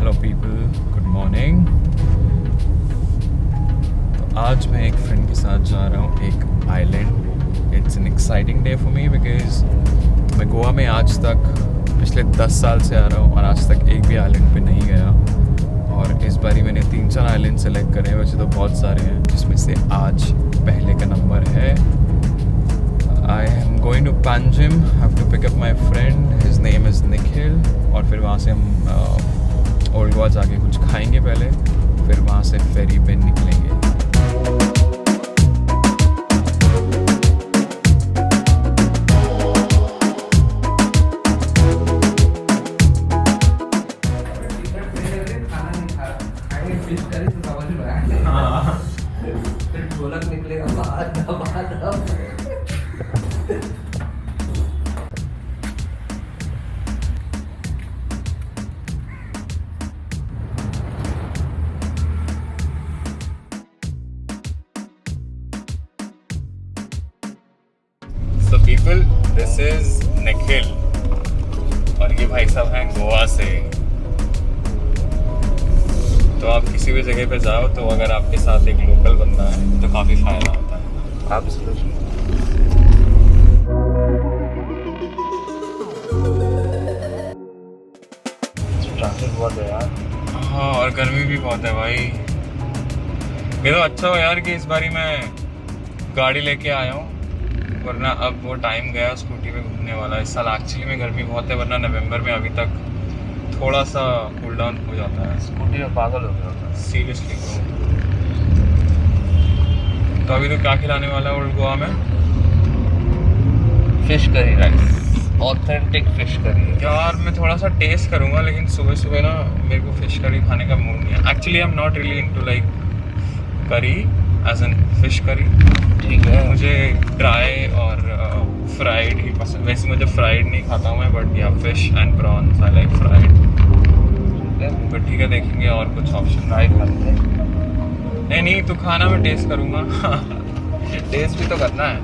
Hello people, good morning. तो आज मैं एक फ्रेंड के साथ जा रहा हूँ एक island. It's an exciting day for me because मैं गोवा में आज तक पिछले 10 साल से आ रहा हूँ और आज तक एक भी आइलैंड पे नहीं गया। और इस बारी मैंने 3-4 आइलैंड सेलेक्ट करे हैं, वैसे तो बहुत सारे हैं, जिसमें से आज पहले का नंबर है। I am going to Panjim, have to pick up my friend, his name is Nikhil. और फिर वहाँ से हम ओल्ड गोवा जाके कुछ खाएंगे पहले, फिर वहाँ से फेरी पे निकलेंगे। ढोलक निकलेगा बाद। So people, this is Nikhil और ये भाई साहब हैं गोवा से। तो आप किसी भी जगह पे जाओ तो अगर आपके साथ एक लोकल बंदा है तो काफ़ी फ़ायदा होता है। आप ट्रैफिक बहुत है यार। हाँ, और गर्मी भी बहुत है भाई। ये तो अच्छा हो यार कि इस बारी मैं गाड़ी लेके आया हूँ, वरना अब वो टाइम गया स्कूटी पे घूमने वाला। इस साल एक्चुअली में गर्मी बहुत है, वरना नवंबर में अभी तक थोड़ा सा कूल डाउन हो जाता है। स्कूटी में पागल हो गया होता है सीरियसली। तो अभी तो क्या खिलाने वाला है ओल्ड गोवा में? Fish curry rice, authentic fish curry. यार मैं थोड़ा सा टेस्ट करूँगा, लेकिन सुबह सुबह ना मेरे को फिश करी खाने का मूड नहीं है। Actually I am not really into like करी एज एन फिश करी। ठीक है, मुझे ड्राई और फ्राइड ही पसंद। वैसे मुझे फ्राइड नहीं खाता हूँ मैं, बट या fish and prawns I like fried. But ठीक है, देखेंगे और कुछ ऑप्शन फ्राई करते हैं। नहीं तो खाना मैं टेस्ट करूँगा। टेस्ट भी तो करना है।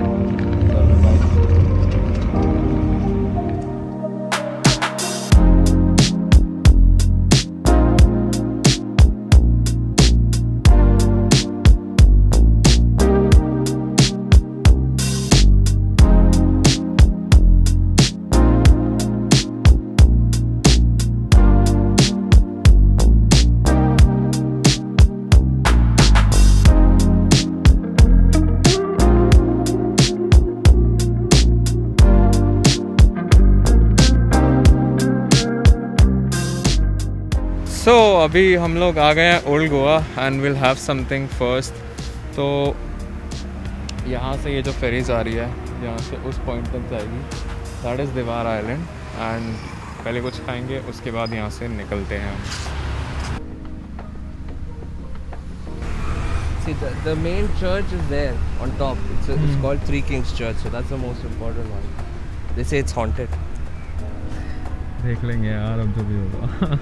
सो अभी हम लोग आ गए हैं old Goa and will have something first. तो यहाँ से ये जो फेरीज आ रही है, यहाँ से उस पॉइंट तक जाएगी, दैट इज़ दीवार आइलैंड। एंड पहले कुछ खाएंगे, उसके बाद यहाँ से निकलते हैं हम। See, the main church is there on top. It's called Three Kings Church, so that's the most important one. They say it's haunted. देख लेंगे यार अब जो भी होगा।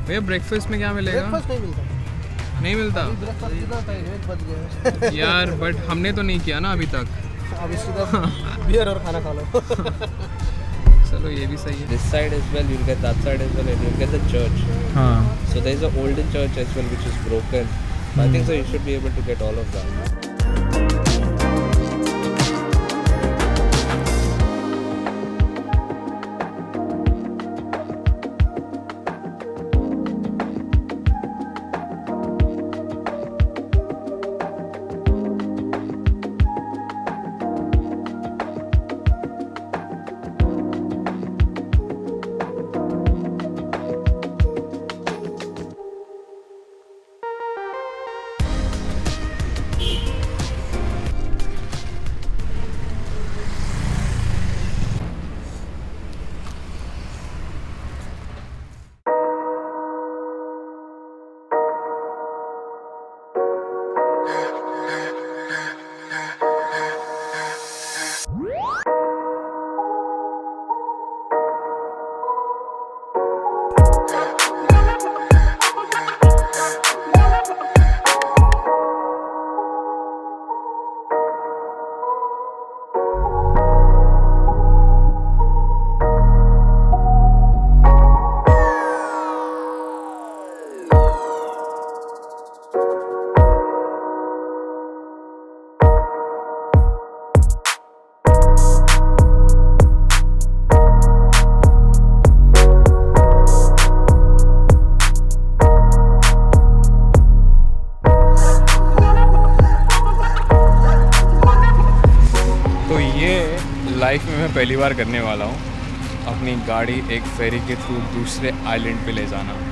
भैया ब्रेकफास्ट में क्या मिलेगा? ब्रेकफास्ट नहीं मिलता। नहीं मिलता ब्रेकफास्ट सीधा होता है, 1 बज गया यार, बट हमने तो नहीं किया ना अभी तक। अभी सीधा बियर और खाना खा लो। चलो ये भी सही है। This side as well, you'll get that side as well, and you'll get the church. हाँ, So there is an olden church as well, which is broken. I think so. You should be able to get all of that. Life में मैं पहली बार करने वाला हूँ अपनी गाड़ी एक फेरी के थ्रू दूसरे आइलैंड पे ले जाना।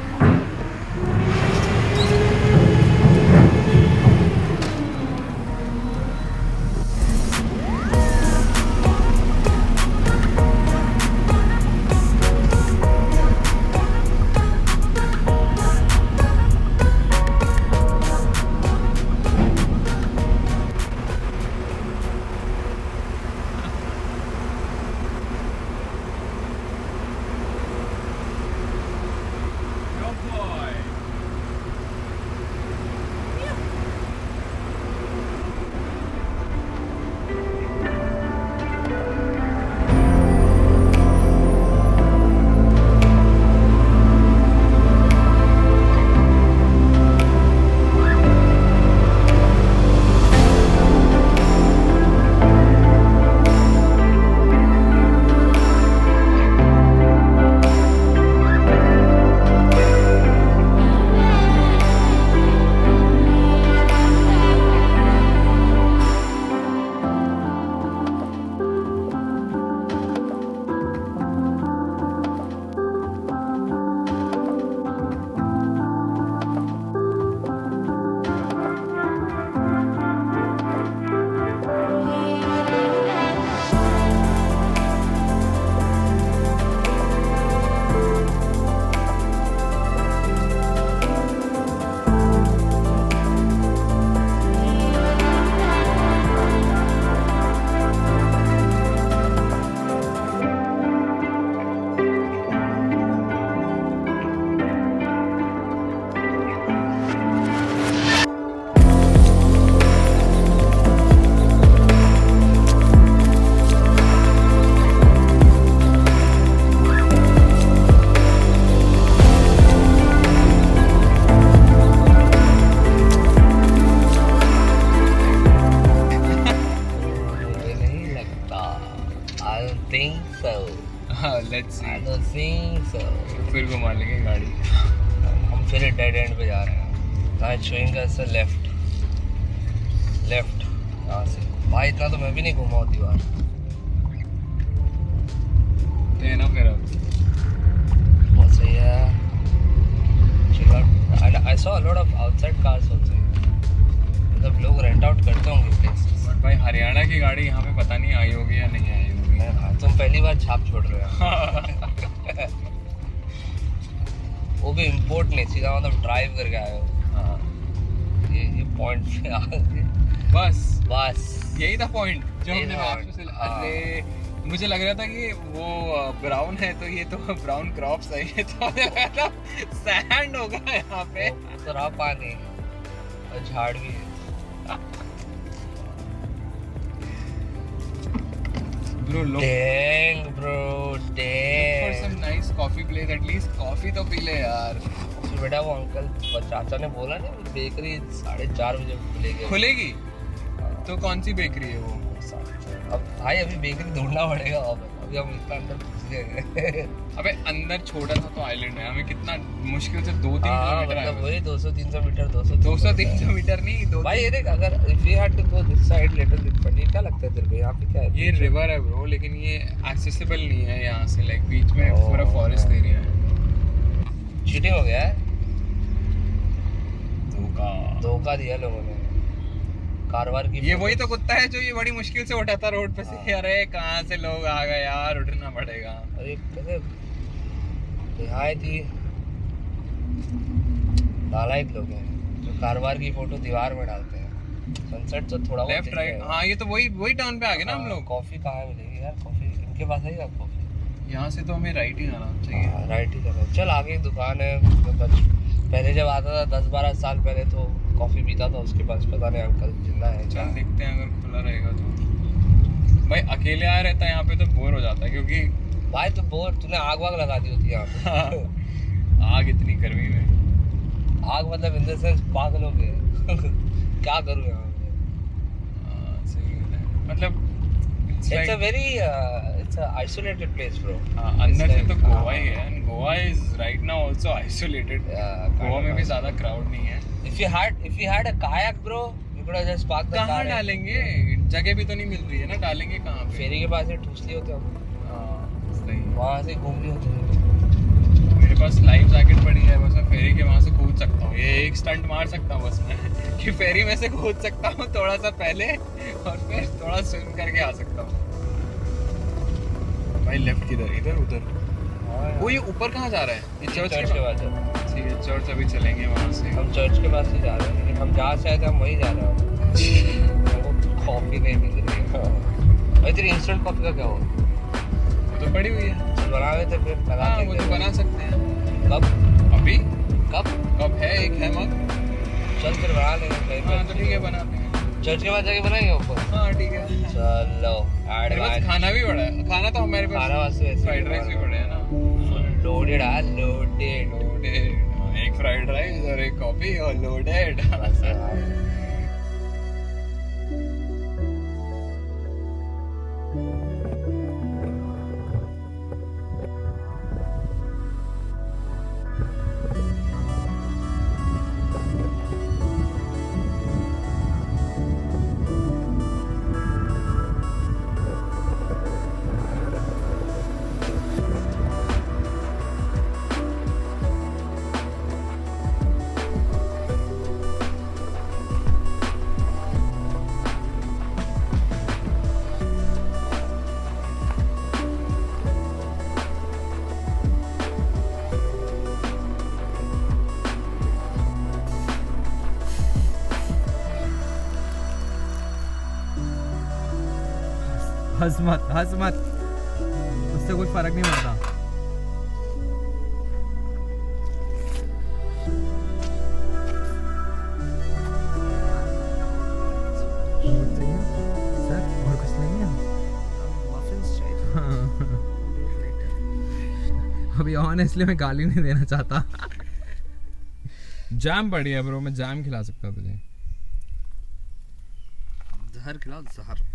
Let's see. I don't think so. फिर घुमा लेंगे गाड़ी। हम फिर डेड एंड पे जा रहे हैं। कहाँ छुएंगे सर? लेफ्ट यहाँ से। भाई इतना तो मैं भी नहीं घुमा होती बार। देना फिर अब। बहुत सही है। I saw a lot of outside cars also. मतलब लोग रेंट आउट करते होंगे प्लेसेस। बट भाई हरियाणा की गाड़ी यहाँ पे पता नहीं आई होगी या नहीं आई होगी। तुम पहली बार छाप छोड़ रहे हो। वो भी इंपोर्ट नहीं, सीधा मतलब ड्राइव करके आए हो। हाँ। ये पॉइंट पे आ गए। बस यही था पॉइंट जो यही हमने था मैप से। हाँ। अरे मुझे लग रहा था कि वो ब्राउन है तो ये तो ब्राउन क्रॉप्स है, ये तो मुझे लगा था सैंड होगा यहाँ पे। तो रहा पानी और झाड़ भी है। Bro, look bro, for some nice coffee place. At least coffee तो पी ले यार। तो बेटा वो अंकल वो चाचा ने बोला ना बेकरी 4:30 बजे खुलेगी। खुलेगी? तो कौन सी बेकरी है वो? अब भाई अभी बेकरी ढूंढना पड़ेगा। अभी हम इतना अंदर घुस गए। अबे अंदर छोटा सा तो आइलैंड है, हमें कितना मुश्किल से 2-3 किलोमीटर मतलब वही 200-300 मीटर 200-300 मीटर नहीं 2 भाई। ये देख, अगर if we had to go this side little bit, but ये क्या लगता है तेरे को यहाँ पे क्या है? ये रिवर है ब्रो, लेकिन ये एक्सेसिबल नहीं है यहाँ से। लाइक बीच में पूरा फॉरेस्ट एरिया है। चीटिंग हो गया है। धोखा दिया लोगों ने। कारवार की ये वही तो कुत्ता है जो ये बड़ी मुश्किल से उठाता रोड पे से। अरे कहाँ से लोग आ गए यार, उठना पड़ेगा। अरे कैसे निहायत ही नालायक लोग हैं जो कारवार की फोटो दीवार में डालते हैं। सनसेट तो थोड़ा लेफ्ट राइट। हाँ ये तो वही टर्न पे आ गए ना हम लोग। कॉफी कहाँ मिलेगी यार? कॉफी इनके पास है क्या कॉफी? यहाँ से तो हमें राइट ही आना चाहिए। राइट ही जाना। चल आगे एक दुकान है। पहले जब आता था 10-12 साल पहले तो कॉफी पीता था उसके पास। पता नहीं अंकल जिंदा है। चल देखते हैं अगर खुला रहेगा तो। भाई अकेले आया रहता है यहाँ पे तो बोर हो जाता है, क्योंकि भाई तो बोर तूने आग वाग लगा दी होती है यहाँ पे। आग इतनी गर्मी में। आग मतलब इन द सेंस पागल हो गए। क्या करूँ यहाँ पे? सही है। मतलब it's a very it's a isolated place bro. अंदर से तो गोवा ही है। Goa is right now also isolated. Goa में भी ज़्यादा crowd नहीं है। If you had a kayak bro, you could have just parked the car. कहाँ डालेंगे? जगह भी तो नहीं मिल रही है ना, डालेंगे कहाँ पे? फेरी के पास से ठूस लिए होते हम, हाँ, सही। वहाँ से घूम लिए होते। मेरे पास लाइफ जैकेट पड़ी है, बस मैं फेरी के वहाँ से कूद सकता हूँ। ये एक स्टंट मार सकता हूँ बस मैं कि फेरी में से कूद सकता हूँ थोड़ा सा पहले और फिर थोड़ा स्विम करके आ सकता हूँ। भाई लेफ्ट किधर? इधर उधर? वो ये ऊपर कहाँ जा रहा है? ये चर्च चर्च के पास है। ठीक है, चर्च अभी चलेंगे वहाँ से। हम चर्च के पास ही जा रहे हैं, लेकिन हम जहाँ से आए थे हम वहीं जा रहे हैं। हमको कॉफ़ी नहीं मिल रही है। भाई तेरी इंस्टेंट कॉफ़ी का क्या हुआ? वो तो पड़ी हुई है। चल बना लेते फिर, लगा हाँ, के वो तो दे। बना सकते हैं। कब? अभी? कब? कब है? एक है मग। चल फिर बना लेंगे कहीं हाँ पे। तो ठीक है, बनाते हैं। चर्च के पास जाके बनाएंगे ऊपर। हाँ ठीक है। चलो मेरे पास एडवांस खाना भी बड़ा है। खाना तो हमारे पास खाना वास्ते वैसे फ्राइड राइस भी पड़े हैं ना। लोडेड है, लोडेड। लोडेड। एक फ्राइड राइस और एक कॉफी और लोडेड। हंस मत, उससे कुछ फर्क नहीं पड़ता। सर और कुछ नहीं है? अभी ऑनेस्टली मैं गाली नहीं देना चाहता। जैम पड़ी है ब्रो, मैं जैम खिला सकता हूँ तुझे। जहर खिलाओ, जहर।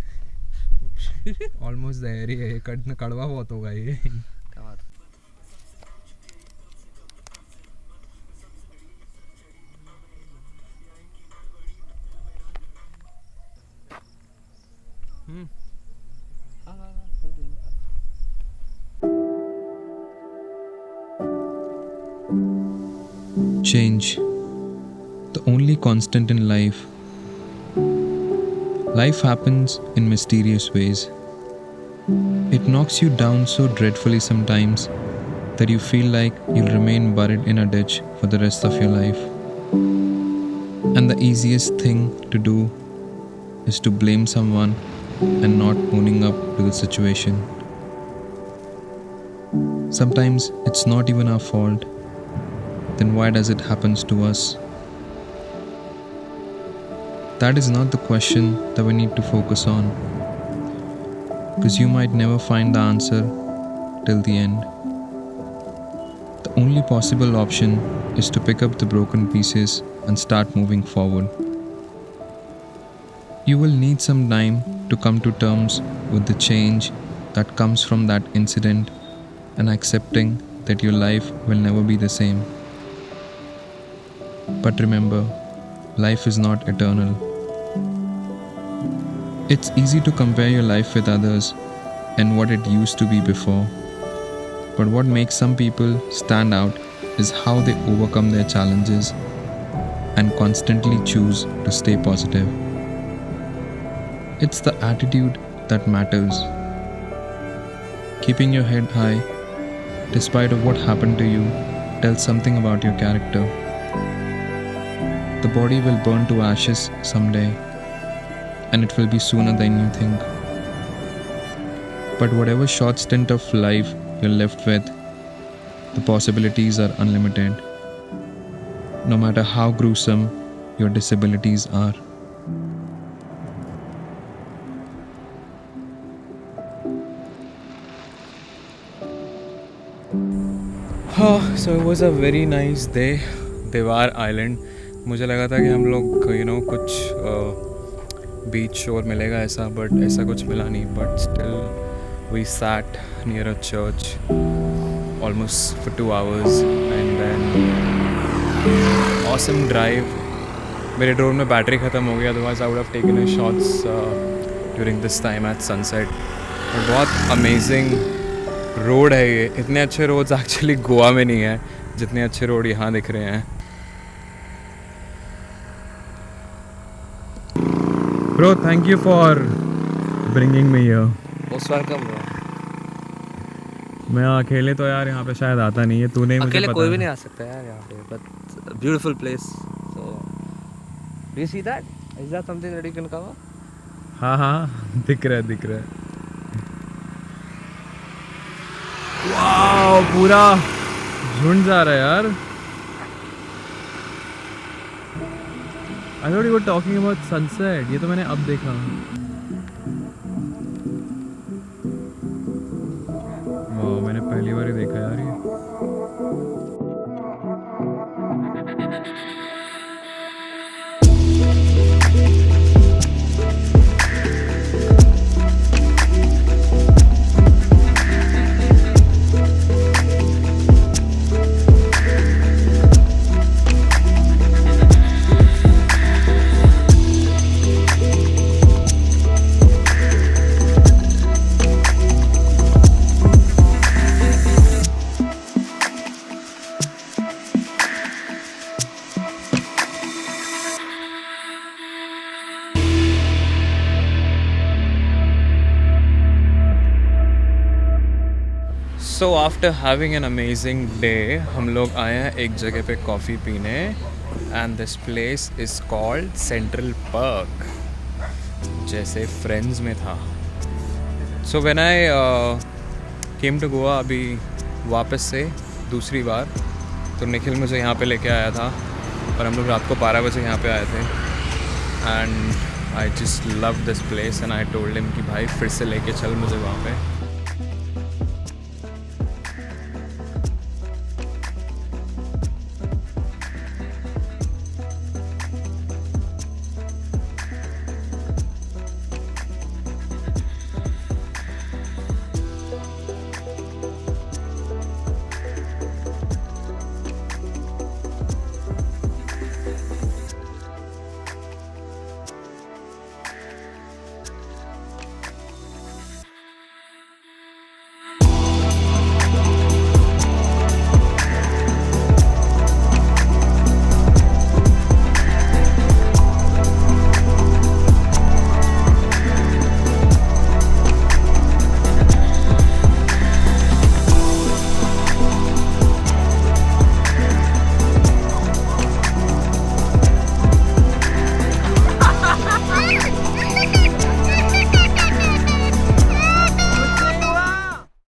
ऑलमोस्ट जहर ही है ये, कड़वा बहुत होगा ये। क्या बात? Change, the only constant in life. Life happens in mysterious ways. It knocks you down so dreadfully sometimes that you feel like you'll remain buried in a ditch for the rest of your life. And the easiest thing to do is to blame someone and not owning up to the situation. Sometimes it's not even our fault. Then why does it happen to us? That is not the question that we need to focus on, because you might never find the answer till the end. The only possible option is to pick up the broken pieces and start moving forward. You will need some time to come to terms with the change that comes from that incident and accepting that your life will never be the same. But remember, life is not eternal. It's easy to compare your life with others and what it used to be before. But what makes some people stand out is how they overcome their challenges and constantly choose to stay positive. It's the attitude that matters. Keeping your head high, despite of what happened to you, tells something about your character. The body will burn to ashes someday, and it will be sooner than you think. But whatever short stint of life you're left with, the possibilities are unlimited, no matter how gruesome your disabilities are. So it was a very nice day. देवार island. मुझे लगा था कि हम लोग कुछ बीच शोर मिलेगा ऐसा, बट ऐसा कुछ मिला नहीं. But still we sat near a church almost for 2 hours and then awesome drive. मेरे ड्रोन में बैटरी ख़त्म हो गया, otherwise I would have taken a shots during this time at sunset. और बहुत अमेजिंग रोड है ये। इतने अच्छे रोड्स एक्चुअली गोवा में नहीं है जितने अच्छे रोड यहाँ दिख रहे हैं। Bro thank you for bringing me here. Most welcome bro. मैं अकेले तो यार यहाँ पे शायद आता नहीं है, तूने ही मुझे अकेले पता कोई भी है। नहीं आ सकता यार यहाँ पे, but beautiful place. So you see that, is that something that you can cover? हाँ हाँ दिख रहा है दिख रहा है। वाओ पूरा झुंड जा रहा है यार। I thought you were talking about sunset. ये तो मैंने अब देखा। वाह मैंने पहली बार ही देखा यार ये। So after having an amazing day हम लोग आए हैं एक जगह पे कॉफ़ी पीने and this place is called central park, जैसे फ्रेंड्स में था। So when I came to Goa अभी वापस से दूसरी बार, तो निखिल मुझे यहाँ पे लेके आया था और हम लोग रात को 12 बजे यहाँ पे आए थे and I just love this place and I told him कि भाई फिर से लेके चल मुझे वहाँ पे।